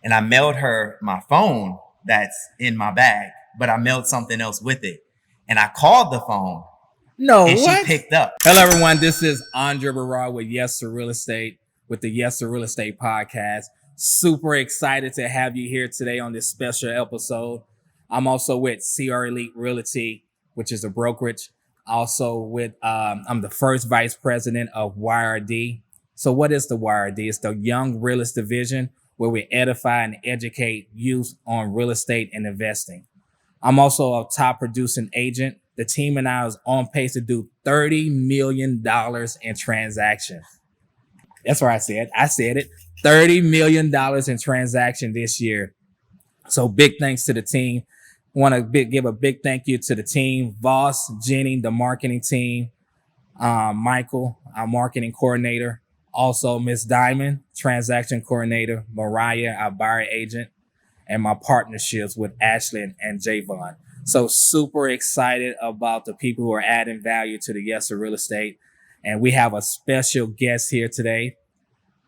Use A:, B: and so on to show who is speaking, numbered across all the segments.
A: and I mailed her my phone that's in my bag, but I mailed something else with it. And I called the phone
B: No,
A: and
B: what?
A: she picked up.
B: Hello, everyone. This is Andre Barrar with Yes to Real Estate with the Yes to Real Estate podcast. Super excited to have you here today on this special episode. I'm also with CR Elite Realty, which is a brokerage. Also with, I'm the first vice president of YRD. So what is the YRD? It's the Young Realist Division, where we edify and educate youth on real estate and investing. I'm also a top producing agent. The team and I is on pace to do $30 million in transactions. That's what I said. I said it. $30 million in transaction this year. So big thanks to the team. Want to give a big thank you to the team, Voss, Jenny, the marketing team, Michael, our marketing coordinator, also Miss Diamond, transaction coordinator, Mariah, our buyer agent, and my partnerships with Ashley and Javon. So super excited about the people who are adding value to the Yes to Real Estate. And we have a special guest here today,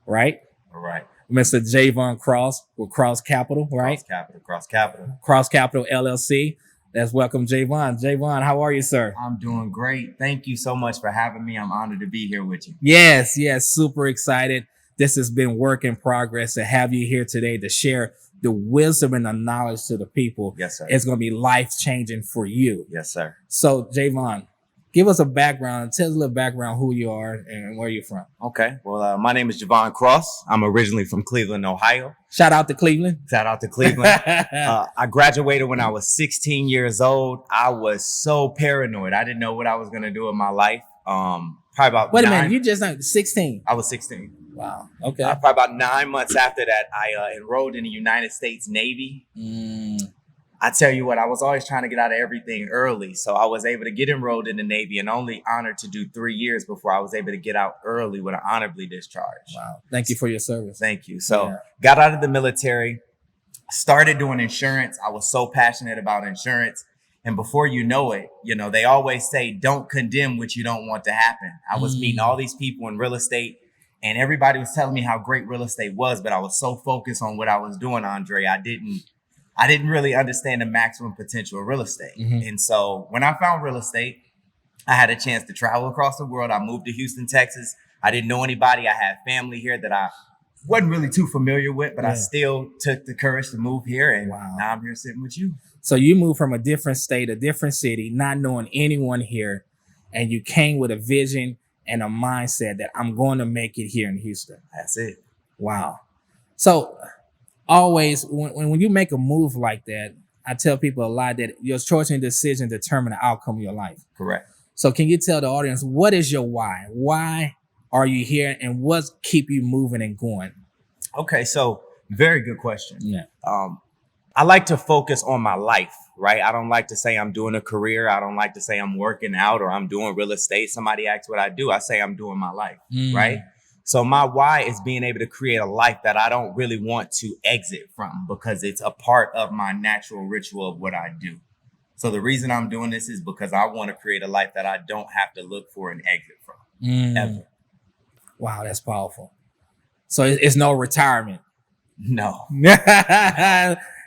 B: right?
A: All right.
B: Mr. Javon Cross with Cross Capital, right?
A: Cross Capital
B: LLC. Let's welcome Javon. Javon, how are you, sir?
A: I'm doing great. Thank you so much for having me. I'm honored to be here with you.
B: Yes, super excited. This has been work in progress to have you here today to share the wisdom and the knowledge to the people.
A: Yes, sir.
B: It's going to be life-changing for you.
A: Yes, sir.
B: So, Javon, give us a background. Tell us a little background who you are and where you're from.
A: Okay. Well, my name is Javon Cross. I'm originally from Cleveland, Ohio.
B: Shout out to Cleveland.
A: I graduated when I was 16 years old. I was so paranoid. I didn't know what I was going to do in my life. Probably about
B: Wait a minute. You just 16.
A: I was 16.
B: Wow. Okay.
A: Probably about 9 months after that, I enrolled in the United States Navy. I tell you what, I was always trying to get out of everything early. So I was able to get enrolled in the Navy and only honored to do 3 years before I was able to get out early with an honorably discharge.
B: Wow. Thank you for your service.
A: Thank you. So got out of the military, started doing insurance. I was so passionate about insurance. And before you know it, they always say, don't condemn what you don't want to happen. I was meeting all these people in real estate and everybody was telling me how great real estate was, but I was so focused on what I was doing, Andre, I didn't really understand the maximum potential of real estate. And so when I found real estate, I had a chance to travel across the world. I moved to Houston, Texas. I didn't know anybody. I had family here that I wasn't really too familiar with, but I still took the courage to move here. And now I'm here sitting with you.
B: So you moved from a different state, a different city, not knowing anyone here, and you came with a vision and a mindset that I'm going to make it here in Houston.
A: That's it.
B: Wow. So always, when you make a move like that, I tell people a lot that your choice and decision determine the outcome of your life.
A: Correct.
B: So can you tell the audience, what is your why? Why are you here and what keep you moving and going?
A: Okay, so very good question.
B: Yeah.
A: I like to focus on my life, right? I don't like to say I'm doing a career. I don't like to say I'm working out or I'm doing real estate. Somebody asks what I do. I say I'm doing my life, right? So my why is being able to create a life that I don't really want to exit from because it's a part of my natural ritual of what I do. So the reason I'm doing this is because I want to create a life that I don't have to look for an exit from ever.
B: Wow, that's powerful. So it's no retirement.
A: No.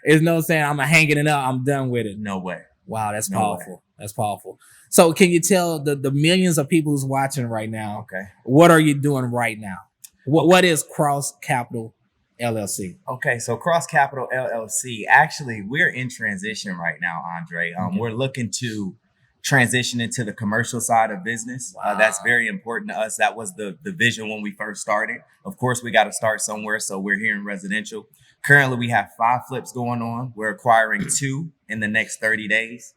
B: It's no saying I'm hanging it up. I'm done with it.
A: No way.
B: Wow, that's powerful. That's powerful. So can you tell the millions of people who's watching right now,
A: okay,
B: what are you doing right now? What is Cross Capital LLC?
A: Okay, so Cross Capital LLC, actually, we're in transition right now, Andre. We're looking to transition into the commercial side of business.
B: Wow.
A: That's very important to us. That was the vision when we first started. Of course, we got to start somewhere, so we're here in residential. Currently, we have 5 flips going on. We're acquiring 2 in the next 30 days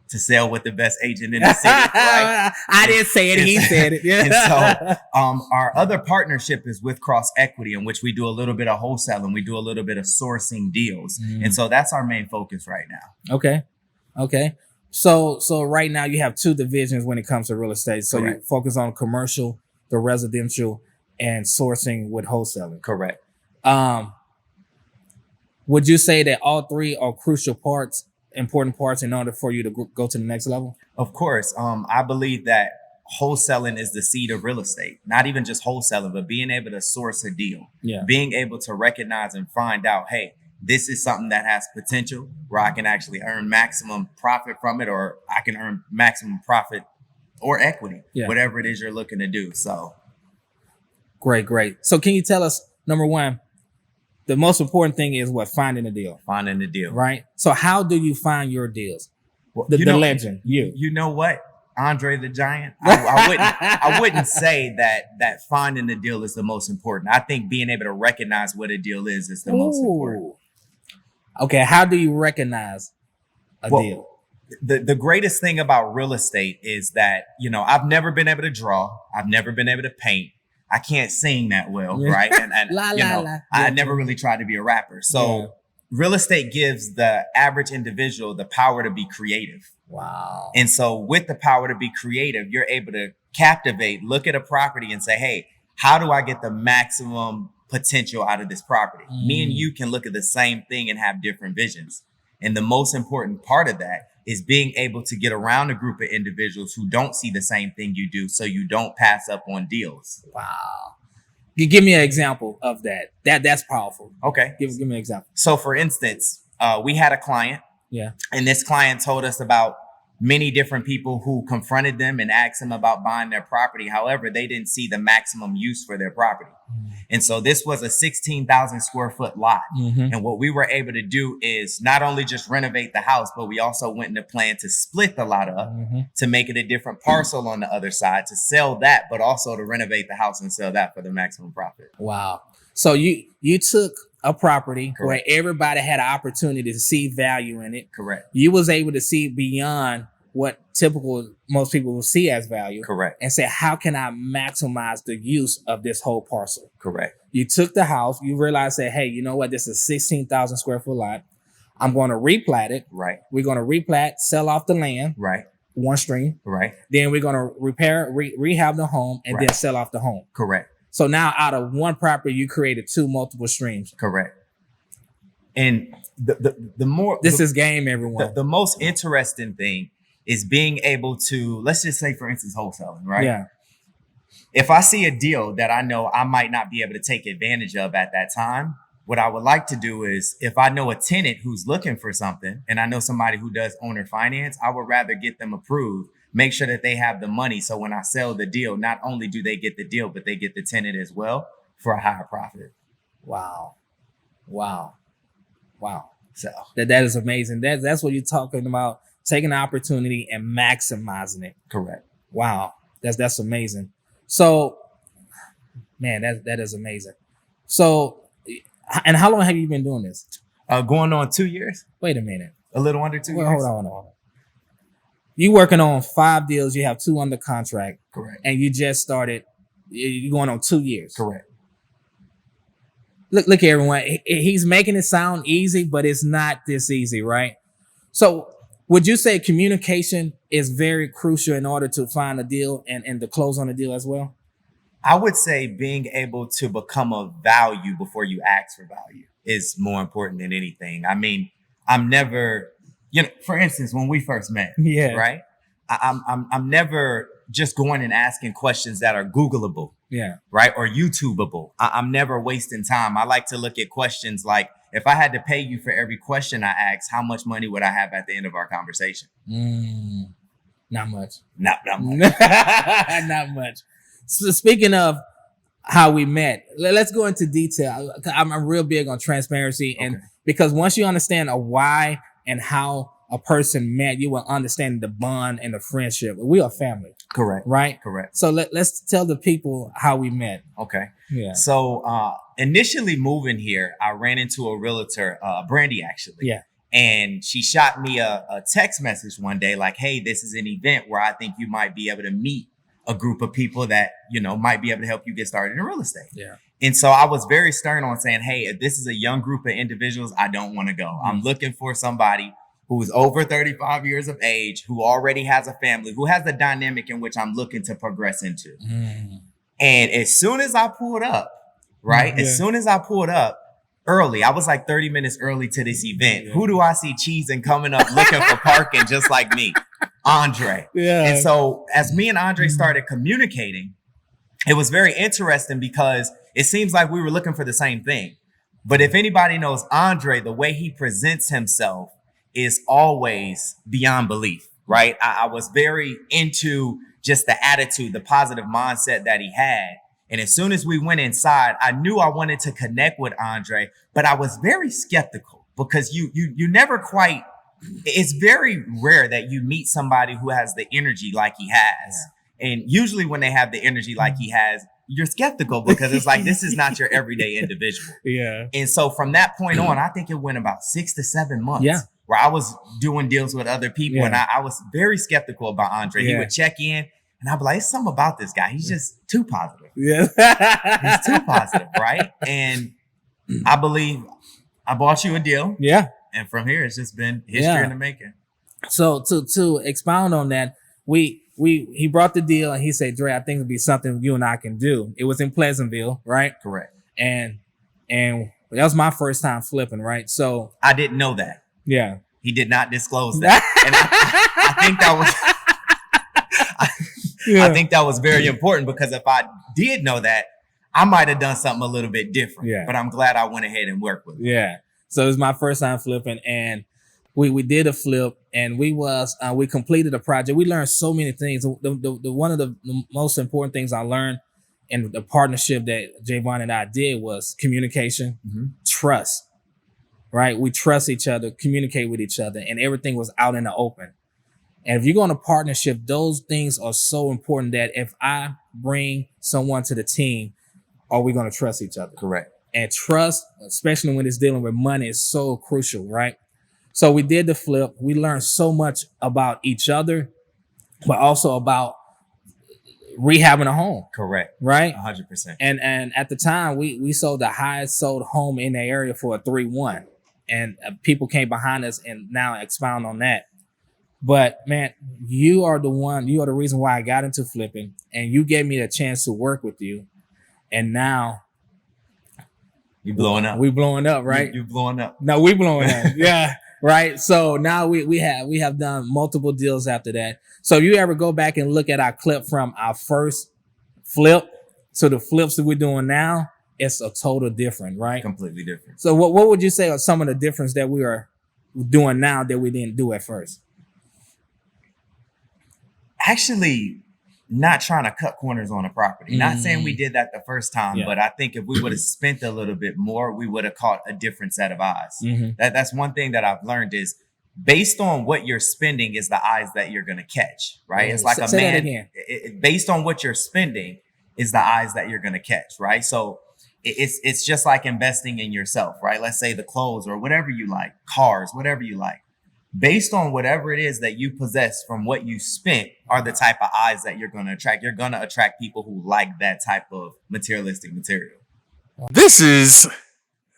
A: to sell with the best agent in the city. Right?
B: I didn't say it. He said it. Yeah.
A: And so our other partnership is with Cross Equity, in which we do a little bit of wholesale and we do a little bit of sourcing deals. And so that's our main focus right now.
B: Okay. So right now you have 2 divisions when it comes to real estate. So
A: Correct.
B: you focus on commercial, the residential, and sourcing with wholesaling.
A: Correct.
B: Would you say that all 3 are crucial parts, important parts in order for you to go to the next level?
A: Of course. I believe that wholesaling is the seed of real estate. Not even just wholesaling, but being able to source a deal.
B: Yeah.
A: Being able to recognize and find out, hey, this is something that has potential where I can actually earn maximum profit from it, or I can earn maximum profit or equity, whatever it is you're looking to do. So
B: great. So can you tell us, number one, the most important thing is what? Finding a deal.
A: Finding the deal.
B: Right. So how do you find your deals?
A: Well,
B: the legend, you
A: know what? Andre the Giant. I wouldn't say that finding the deal is the most important. I think being able to recognize what a deal is the most important.
B: Okay, how do you recognize a deal?
A: The greatest thing about real estate is that, I've never been able to draw. I've never been able to paint. I can't sing that well, right? And I never really tried to be a rapper. So real estate gives the average individual the power to be creative.
B: Wow.
A: And so with the power to be creative, you're able to captivate, look at a property and say, hey, how do I get the maximum potential out of this property? Me and you can look at the same thing and have different visions. And the most important part of that is being able to get around a group of individuals who don't see the same thing you do, so you don't pass up on deals.
B: Wow. You give me an example of that. That's powerful.
A: Okay.
B: Give me an example.
A: So for instance, we had a client.
B: Yeah. And
A: this client told us about many different people who confronted them and asked them about buying their property. However, they didn't see the maximum use for their property. And so this was a 16,000 square foot lot. And what we were able to do is not only just renovate the house, but we also went into plan to split the lot up to make it a different parcel on the other side, to sell that, but also to renovate the house and sell that for the maximum profit.
B: Wow. So you took a property where everybody had an opportunity to see value in it.
A: Correct.
B: You was able to see beyond what most people will see as value.
A: Correct.
B: And say, how can I maximize the use of this whole parcel?
A: Correct.
B: You took the house, you realized that, hey, you know what? This is a 16,000 square foot lot. I'm going to replat it.
A: Right.
B: We're going to replat, sell off the land.
A: Right.
B: One stream.
A: Right.
B: Then we're going to repair, rehab the home, and then sell off the home.
A: Correct.
B: So now out of one property, you created two multiple streams.
A: Correct. And the more...
B: This is game, everyone.
A: The most interesting thing is being able to, let's just say, for instance, wholesaling, right?
B: Yeah.
A: If I see a deal that I know I might not be able to take advantage of at that time, what I would like to do is, if I know a tenant who's looking for something and I know somebody who does owner finance, I would rather get them approved, make sure that they have the money. So when I sell the deal, not only do they get the deal, but they get the tenant as well for a higher profit.
B: Wow.
A: So
B: that is amazing. That's what you're talking about. Taking the opportunity and maximizing it.
A: Correct.
B: Wow. That's amazing. So, man, that is amazing. So, and how long have you been doing this?
A: Going on 2 years.
B: Wait a minute.
A: A little under 2 years.
B: Hold on. You working on 5 deals. You have 2 under contract.
A: Correct.
B: And you just started. You're going on 2 years.
A: Correct.
B: Look, everyone. He's making it sound easy, but it's not this easy, right? So, would you say communication is very crucial in order to find a deal and to close on a deal as well?
A: I would say being able to become a value before you ask for value is more important than anything. I mean, I'm never, for instance, when we first met, right? I'm never just going and asking questions that are Googleable, right? Or YouTubeable. I'm never wasting time. I like to look at questions like, if I had to pay you for every question I asked, how much money would I have at the end of our conversation?
B: Not much.
A: Not much.
B: Not much. So speaking of how we met, let's go into detail. I'm real big on transparency, and because once you understand a why and how a person met, you will understand the bond and the friendship. We are family.
A: Correct.
B: Right?
A: Correct.
B: So let's tell the people how we met.
A: Okay.
B: Yeah.
A: So initially moving here, I ran into a realtor, Brandy, actually.
B: Yeah.
A: And she shot me a text message one day like, hey, this is an event where I think you might be able to meet a group of people that, might be able to help you get started in real estate.
B: Yeah.
A: And so I was very stern on saying, hey, if this is a young group of individuals, I don't want to go. I'm looking for somebody who's over 35 years of age, who already has a family, who has the dynamic in which I'm looking to progress into. And as soon as I pulled up, right? As soon as I pulled up early, I was like 30 minutes early to this event. Who do I see cheesing coming up looking for parking just like me? Andre.
B: Yeah.
A: And so as me and Andre started communicating, it was very interesting because it seems like we were looking for the same thing. But if anybody knows Andre, the way he presents himself is always beyond belief, right? I was very into just the attitude, the positive mindset that he had. And as soon as we went inside, I knew I wanted to connect with Andre, but I was very skeptical because you never quite, it's very rare that you meet somebody who has the energy like he has. Yeah. And usually when they have the energy like he has, you're skeptical because it's like, this is not your everyday individual.
B: Yeah.
A: And so from that point on, I think it went about 6 to 7 months where I was doing deals with other people. And I was very skeptical about Andre. He would check in and I'd be like, it's something about this guy. He's just too positive.
B: Yeah.
A: He's too positive, right? And I believe I bought you a deal.
B: Yeah.
A: And from here, it's just been history in the making.
B: So to expound on that, he brought the deal and he said, Dre, I think it'd be something you and I can do. It was in Pleasantville, right?
A: Correct.
B: And that was my first time flipping, right? So
A: I didn't know that.
B: Yeah.
A: He did not disclose that. And I think that was I think that was very important because if I did know that, I might have done something a little bit different. Yeah. But I'm glad I went ahead and worked with him.
B: Yeah. So it was my first time flipping, and we did a flip, and we completed a project. We learned so many things. The one of the most important things I learned in the partnership that Javon and I did was communication, trust. Right? We trust each other, communicate with each other, and everything was out in the open. And if you're going to partnership, those things are so important that if I bring someone to the team, are we going to trust each other?
A: Correct.
B: And trust, especially when it's dealing with money, is so crucial, right? So we did the flip. We learned so much about each other, but also about rehabbing a home.
A: Correct.
B: Right?
A: 100%.
B: And at the time, we sold the highest sold home in the area for a 3-1. And people came behind us and now expound on that. But man, you are the reason why I got into flipping, and you gave me a chance to work with you. And now
A: you blowing up.
B: We blowing up, right?
A: You blowing up.
B: No, we blowing up. Yeah. Right. So now we have done multiple deals after that. So you ever go back and look at our clip from our first flip to the flips that we're doing now, it's a total different, right?
A: Completely different.
B: So what would you say are some of the difference that we are doing now that we didn't do at first?
A: Actually, not trying to cut corners on a property. Not saying we did that the first time, but I think if we would have spent a little bit more, we would have caught a different set of eyes. That's one thing that I've learned is based on what you're spending is the eyes that you're going to catch, right? It's like
B: say that again.
A: Based on what you're spending is the eyes that you're going to catch, right? So it's just like investing in yourself, right? Let's say the clothes or whatever you like, cars, whatever you like. Based on whatever it is that you possess from what you spent are the type of eyes that you're going to attract. You're going to attract people who like that type of materialistic material.
C: This is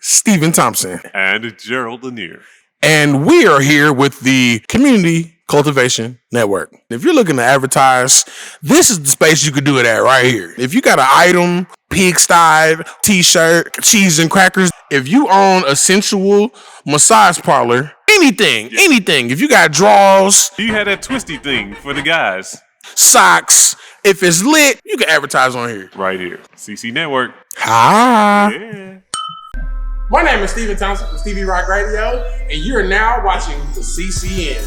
C: Stephen Thompson.
D: And Gerald Lanier.
C: And we are here with the Community Cultivation Network. If you're looking to advertise, this is the space you could do it at right here. If you got an item, pigsty, t-shirt, cheese and crackers, if you own a sensual massage parlor, anything. If you got drawers.
D: You had that twisty thing for the guys.
C: Socks. If it's lit, you can advertise on here.
D: Right here. CC Network.
C: Hi.
D: Yeah.
C: My name is Stephen Thompson from Stevie Rock Radio, and you're now watching the CCN.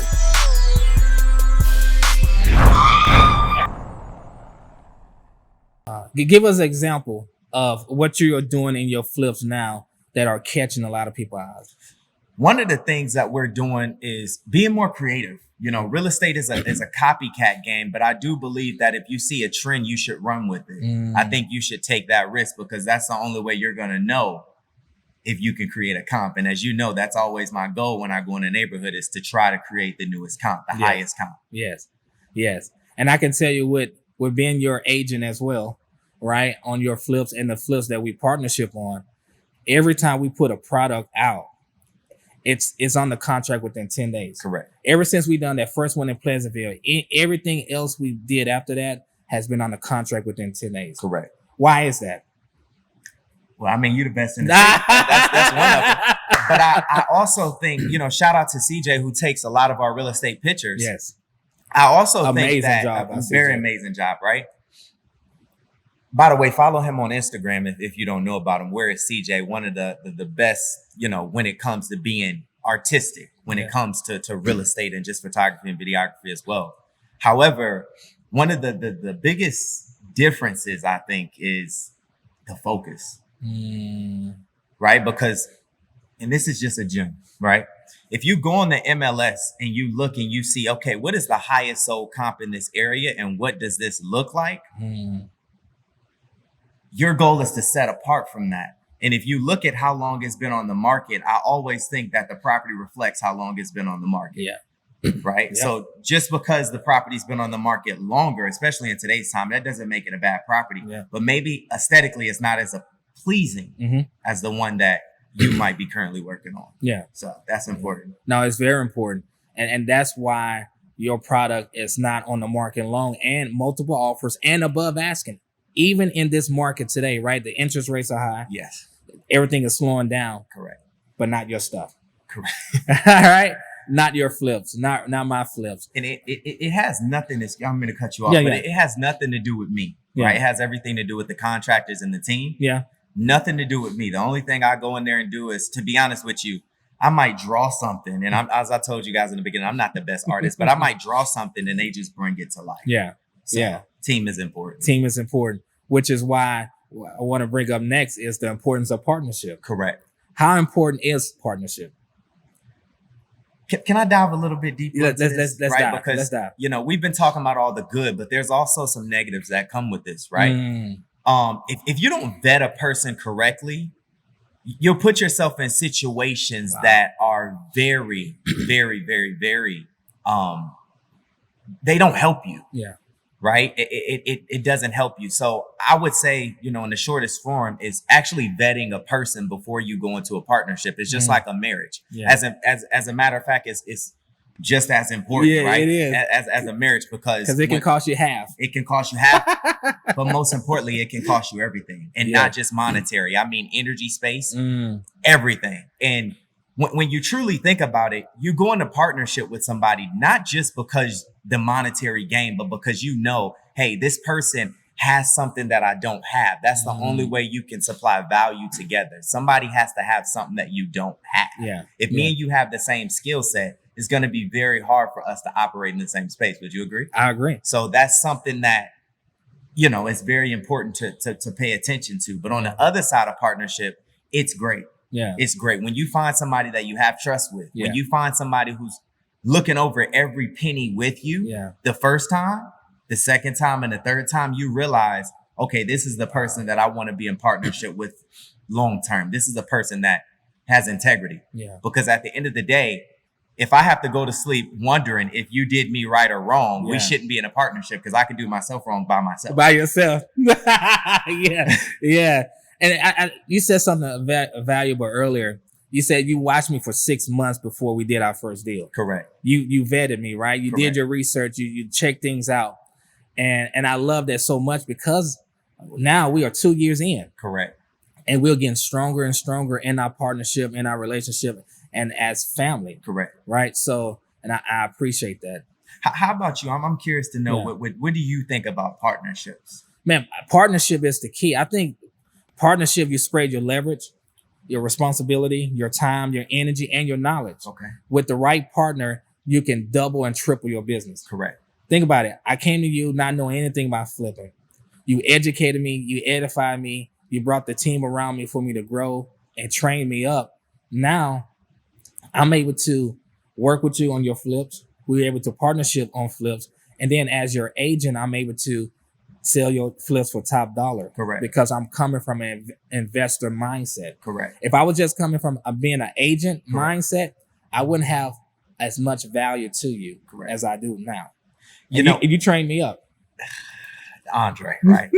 B: Give us an example of what you are doing in your flips now that are catching a lot of people's eyes.
A: One of the things that we're doing is being more creative. You know, real estate is a copycat game, but I do believe that if you see a trend, you should run with it. I think you should take that risk because that's the only way you're going to know if you can create a comp. And as you know, that's always my goal when I go in a neighborhood is to try to create the newest comp, the highest comp.
B: Yes. And I can tell you with being your agent as well, right, on your flips and the flips that we partnership on, every time we put a product out, it's on the contract within 10 days.
A: Correct.
B: Ever since we done that first one in Pleasantville, everything else we did after that has been on the contract within 10 days.
A: Correct.
B: Why is that?
A: Well, I mean, you're the best in the city. That's one of them. But I also think, shout out to CJ who takes a lot of our real estate pictures.
B: Yes.
A: I also think
B: Amazing
A: that
B: job,
A: a very
B: CJ.
A: amazing job, right? By the way, follow him on Instagram if you don't know about him. Where is CJ? One of the best, when it comes to being artistic, when it comes to real estate and just photography and videography as well. However, one of the biggest differences, I think, is the focus, right? Because, and this is just a gem, right? If you go on the MLS and you look and you see, okay, what is the highest sold comp in this area and what does this look like? Your goal is to set apart from that. And if you look at how long it's been on the market, I always think that the property reflects how long it's been on the market.
B: Yeah.
A: Right.
B: Yeah.
A: So just because the property's been on the market longer, especially in today's time, that doesn't make it a bad property.
B: Yeah.
A: But maybe aesthetically, it's not as pleasing as the one that you might be currently working on.
B: Yeah.
A: So that's important.
B: No, it's very important. And that's why your product is not on the market long and multiple offers and above asking. Even in this market today, right? The interest rates are high.
A: Yes.
B: Everything is slowing down.
A: Correct.
B: But not your stuff.
A: Correct.
B: All right. Not your flips. Not my flips.
A: And it has nothing to, I'm going to cut you off,
B: Yeah,
A: but
B: yeah.
A: it has nothing to do with me.
B: Yeah.
A: Right. It has everything to do with the contractors and the team.
B: Yeah.
A: Nothing to do with me. The only thing I go in there and do is, to be honest with you, I might draw something. And as I told you guys in the beginning, I'm not the best artist, but I might draw something and they just bring it to life.
B: Yeah.
A: So,
B: Yeah.
A: Team is important.
B: Team is important, which is why I want to bring up next is the importance of partnership.
A: Correct.
B: How important is partnership?
A: Can I dive a little bit deeper?
B: Let's dive.
A: Because,
B: Let's dive.
A: We've been talking about all the good, but there's also some negatives that come with this, right? If you don't vet a person correctly, you'll put yourself in situations that are very, very, very, very, they don't help you.
B: Yeah.
A: Right. It doesn't help you. So I would say, in the shortest form is actually vetting a person before you go into a partnership. It's just like a marriage.
B: Yeah.
A: As a matter of fact, it's just as important,
B: Yeah,
A: right?
B: it is.
A: As a marriage, because
B: It can cost you half.
A: it can cost you half, but most importantly, it can cost you everything, and not just monetary. I mean, energy, space, everything. And when you truly think about it, you go into partnership with somebody, not just because the monetary gain, but because hey, this person has something that I don't have. That's the only way you can supply value together. Somebody has to have something that you don't have.
B: Yeah.
A: If me and you have the same skill set, it's going to be very hard for us to operate in the same space. Would you agree?
B: I agree.
A: So that's something that, it's very important to pay attention to. But on the other side of partnership, it's great.
B: Yeah.
A: It's great when you find somebody that you have trust with,
B: Yeah.
A: when you find somebody who's looking over every penny with you.
B: Yeah.
A: The first time, the second time, and the third time, you realize, okay, this is the person that I want to be in partnership with long term. This is a person that has integrity.
B: Yeah.
A: Because at the end of the day, if I have to go to sleep wondering if you did me right or wrong, we shouldn't be in a partnership, because I can do myself wrong by myself.
B: By yourself. Yeah. Yeah. And you said something valuable earlier. You said you watched me for 6 months before we did our first deal.
A: Correct.
B: You vetted me, right? You
A: Correct.
B: did your research. You checked things out. And I love that so much, because now we are 2 years in.
A: Correct.
B: And we're getting stronger and stronger in our partnership, in our relationship, and as family.
A: Correct.
B: Right? So, and I appreciate that.
A: How about you? I'm curious to know,
B: Yeah.
A: what do you think about partnerships?
B: Man, partnership is the key. I think partnership, you spread your leverage, your responsibility, your time, your energy, and your knowledge.
A: Okay.
B: With the right partner, you can double and triple your business.
A: Correct.
B: Think about it. I came to you not knowing anything about flipping. You educated me. You edified me. You brought the team around me for me to grow and train me up. Now, I'm able to work with you on your flips. We're able to partnership on flips. And then as your agent, I'm able to sell your flips for top dollar.
A: Correct.
B: Because I'm coming from an investor mindset.
A: Correct.
B: If I was just coming from being an agent mindset, I wouldn't have as much value to you as I do now. You trained me up.
A: Andre, right?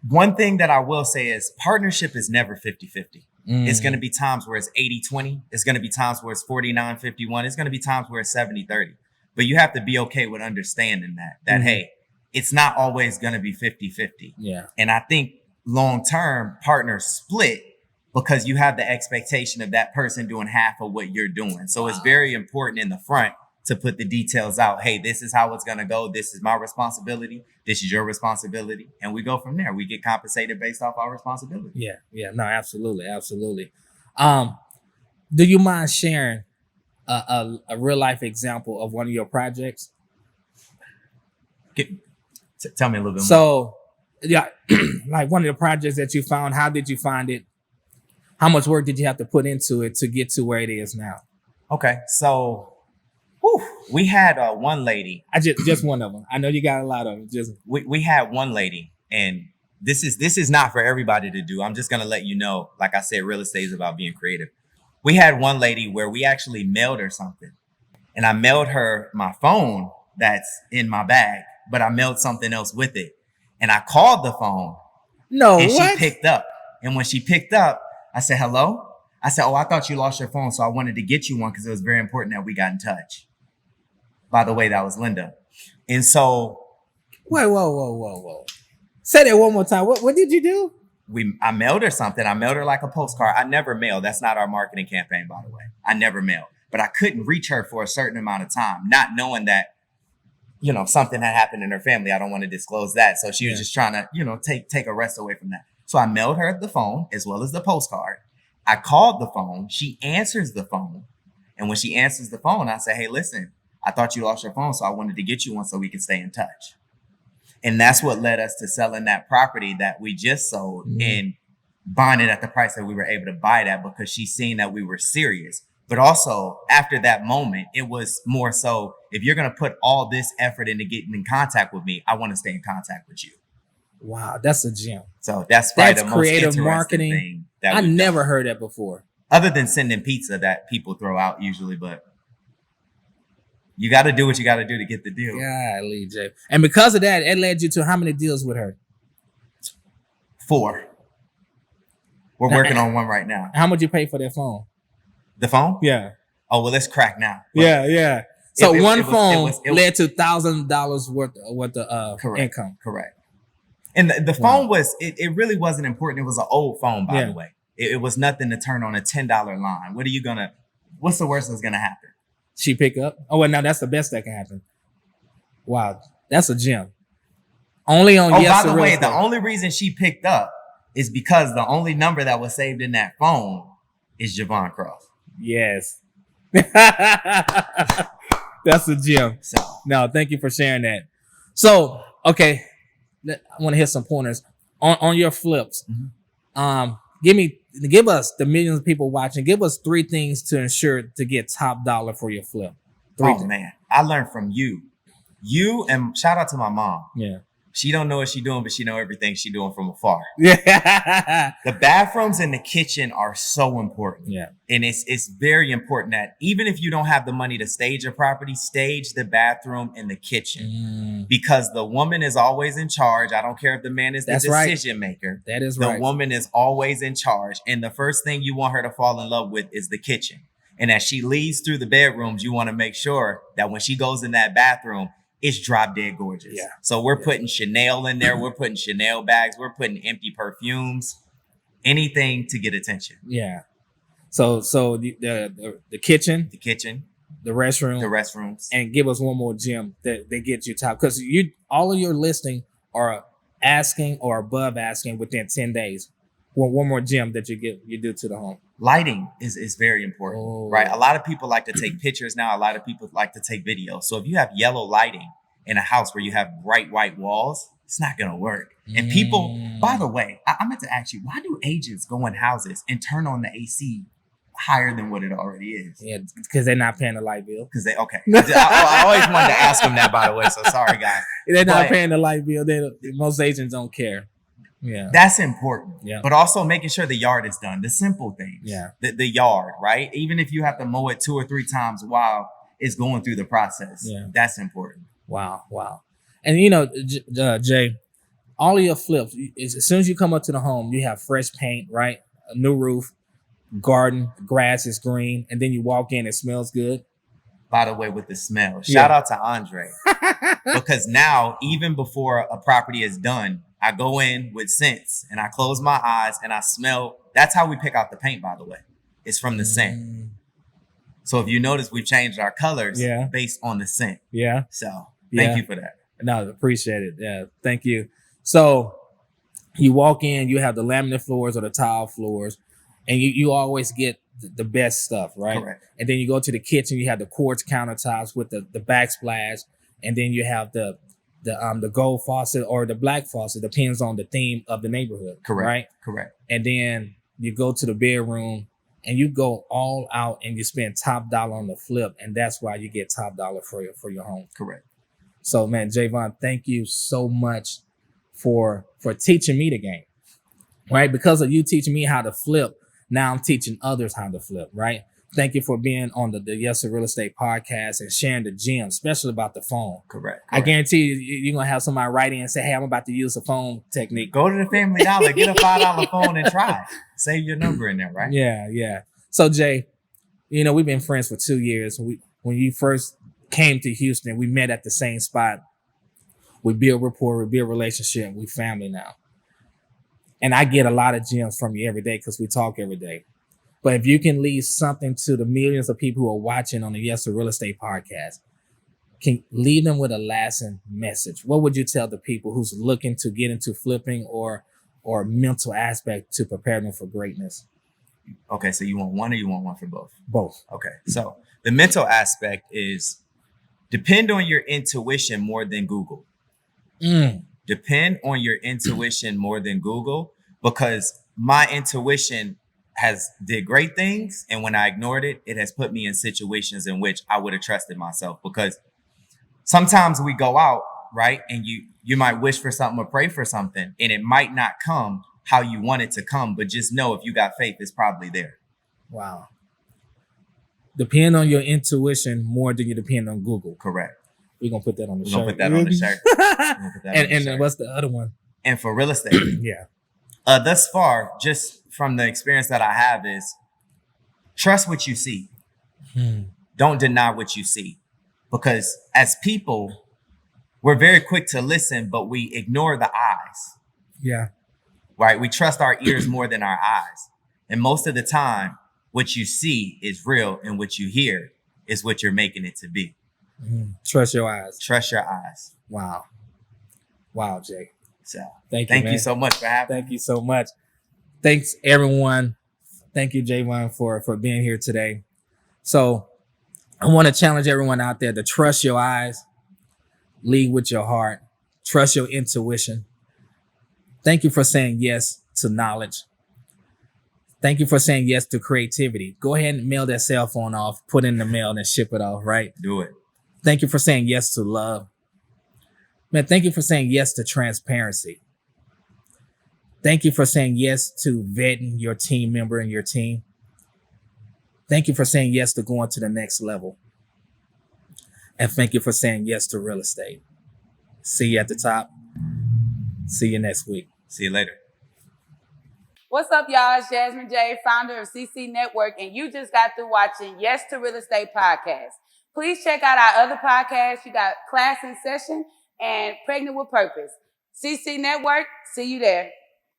A: One thing that I will say is partnership is never 50-50. It's going to be times where it's 80-20. It's going to be times where it's 49-51. It's going to be times where it's 70-30. But you have to be okay with understanding that, hey, it's not always going to be 50-50.
B: Yeah.
A: And I think long-term partners split because you have the expectation of that person doing half of what you're doing. So it's very important in the front to put the details out. Hey, this is how it's going to go. This is my responsibility. This is your responsibility. And we go from there. We get compensated based off our responsibility.
B: Yeah. No, absolutely. Do you mind sharing a real life example of one of your projects?
A: Tell me a little bit more.
B: So, yeah, like one of the projects that you found, how did you find it? How much work did you have to put into it to get to where it is now?
A: Okay, so we had one lady.
B: Just one of them. I know you got a lot of them. Just
A: we had one lady, and this is not for everybody to do. I'm just gonna let you know. Like I said, real estate is about being creative. We had one lady where we actually mailed her something, and I mailed her my phone that's in my bag, but I mailed something else with it, and I called the phone.
B: No,
A: and
B: what?
A: She picked up, and when she picked up, I said, "Hello." I said, "Oh, I thought you lost your phone, so I wanted to get you one because it was very important that we got in touch." By the way, that was Linda. And so...
B: Wait, whoa. Say that one more time. What did you do?
A: I mailed her something. I mailed her like a postcard. I never mail. That's not our marketing campaign, by the way. I never mail. But I couldn't reach her for a certain amount of time, not knowing that, something had happened in her family. I don't want to disclose that. So she was just trying to, take a rest away from that. So I mailed her the phone as well as the postcard. I called the phone. She answers the phone. And when she answers the phone, I say, "Hey, listen, I thought you lost your phone, so I wanted to get you one so we could stay in touch." And that's what led us to selling that property that we just sold and buying it at the price that we were able to buy it at, because she seen that we were serious. But also after that moment, it was more so, if you're going to put all this effort into getting in contact with me, I want to stay in contact with you.
B: Wow, that's a gem.
A: So that's probably the most
B: creative
A: interesting
B: marketing
A: thing that
B: I
A: we've
B: never
A: done.
B: heard that before.
A: Other than sending pizza that people throw out usually, but you got to do what you got to do to get the deal.
B: Golly, Jay. And because of that, it led you to how many deals with her?
A: 4. We're working on one right now.
B: How much you pay for that phone?
A: The phone?
B: Yeah.
A: Oh, well, it's cracked now.
B: Yeah. So one phone
A: it
B: led to $1,000 worth of income.
A: Correct. And the phone was, it really wasn't important. It was an old phone, by the way. It was nothing to turn on a $10 line. What's the worst that's going to happen?
B: She pick up? Oh, well, now that's the best that can happen. Wow. That's a gem. Only on Yes.
A: By the way, the only reason she picked up is because the only number that was saved in that phone is Javon Cross.
B: Yes. That's a gem.
A: So,
B: no, thank you for sharing that. So, okay. I want to hit some pointers on your flips. Give us, the millions of people watching, give us 3 things to ensure to get top dollar for your flip. 3 things.
A: Man, I learned from you. And shout out to my mom.
B: Yeah.
A: She don't know what she's doing, but she know everything she's doing from afar.
B: Yeah.
A: The bathrooms and the kitchen are so important.
B: Yeah.
A: And it's very important that even if you don't have the money to stage a property, stage the bathroom and the kitchen. Because the woman is always in charge. I don't care if the man is the decision maker.
B: That is
A: the
B: right.
A: The woman is always in charge. And the first thing you want her to fall in love with is the kitchen. And as she leads through the bedrooms, you want to make sure that when she goes in that bathroom, it's drop dead gorgeous.
B: Yeah.
A: So we're putting Chanel in there. We're putting Chanel bags. We're putting empty perfumes. Anything to get attention.
B: Yeah. So the kitchen, the
A: restrooms,
B: and give us one more gem that get you top, because all of your listing are asking or above asking within 10 days. One more gem that you do to the home.
A: Lighting is very important, right? A lot of people like to take pictures now. A lot of people like to take videos. So if you have yellow lighting in a house where you have bright white walls, it's not going to work. And people, by the way, I meant to ask you, why do agents go in houses and turn on the AC higher than what it already is?
B: Yeah, because they're not paying the light bill.
A: Because I always wanted to ask them that, by the way. So sorry, guys.
B: They're not paying the light bill. Most agents don't care. Yeah,
A: that's important.
B: Yeah,
A: but also making sure the yard is done. The simple things.
B: Yeah,
A: the yard, right? Even if you have to mow it 2 or 3 times while it's going through the process. Yeah, that's important.
B: Wow. And Jay, all of your flips, as soon as you come up to the home, you have fresh paint, right? A new roof, garden, grass is green, and then you walk in, it smells good.
A: By the way, with the smell, shout out to Andre, because now even before a property is done, I go in with scents and I close my eyes and I smell. That's how we pick out the paint, by the way. It's from the scent. So if you notice, we've changed our colors
B: Yeah.
A: based on the scent.
B: Yeah.
A: So
B: Yeah.
A: thank you for that.
B: No, appreciate it. Yeah, thank you. So you walk in, you have the laminate floors or the tile floors, and you always get the best stuff, right?
A: Correct.
B: And then you go to the kitchen, you have the quartz countertops with the backsplash, and then you have the gold faucet or the black faucet, depends on the theme of the neighborhood.
A: Correct.
B: Right?
A: Correct.
B: And then you go to the bedroom and you go all out and you spend top dollar on the flip, and that's why you get top dollar for your home.
A: Correct.
B: So man, Javon, thank you so much for teaching me the game, right? Because of you teaching me how to flip, now I'm teaching others how to flip, right? Thank you for being on the Yes to Real Estate podcast and sharing the gems, especially about the phone.
A: Correct.
B: I guarantee you're going to have somebody write in and say, hey, I'm about to use a phone technique.
A: Go to the Family Dollar, get a $5 phone and try it. Save your number in there, right?
B: Yeah. So Jay, we've been friends for 2 years. When you first came to Houston, we met at the same spot. We build rapport, we build relationship, we family now. And I get a lot of gems from you every day because we talk every day. But if you can leave something to the millions of people who are watching on the Yes to Real Estate podcast, can leave them with a lasting message. What would you tell the people who's looking to get into flipping or mental aspect to prepare them for greatness?
A: Okay, so you want one or you want one for both?
B: Both.
A: Okay, so the mental aspect is depend on your intuition more than Google. Depend on your intuition more than Google, because my intuition did great things, and when I ignored it, it has put me in situations in which I would have trusted myself. Because sometimes we go out, right, and you might wish for something or pray for something, and it might not come how you want it to come, but just know if you got faith, it's probably there.
B: Wow. Depend on your intuition more than you depend on Google.
A: Correct.
B: We're going to put that on the
A: We're
B: shirt.
A: going to put that on the shirt.
B: And then what's the other one?
A: And for real estate,
B: Yeah.
A: Thus far, just from the experience that I have, is trust what you see. Don't deny what you see. Because as people, we're very quick to listen, but we ignore the eyes.
B: Yeah.
A: Right? We trust our ears more than our eyes. And most of the time, what you see is real, and what you hear is what you're making it to be.
B: Trust your eyes.
A: Trust your eyes.
B: Wow, Jay.
A: So
B: Thank
A: you
B: man.
A: so much for having me.
B: Thank you so much. Thanks, everyone. Thank you, Javon, for being here today. So I want to challenge everyone out there to trust your eyes, lead with your heart, trust your intuition. Thank you for saying yes to knowledge. Thank you for saying yes to creativity. Go ahead and mail that cell phone off, put it in the mail, and ship it off, right?
A: Do it.
B: Thank you for saying yes to love. Man, thank you for saying yes to transparency. Thank you for saying yes to vetting your team member and your team. Thank you for saying yes to going to the next level. And thank you for saying yes to real estate. See you at the top. See you next week.
A: See you later.
E: What's up, y'all? It's Jasmine J, founder of CC Network, and you just got through watching Yes to Real Estate podcast. Please check out our other podcasts. You got Class in Session and Pregnant with Purpose. CC Network, see you there.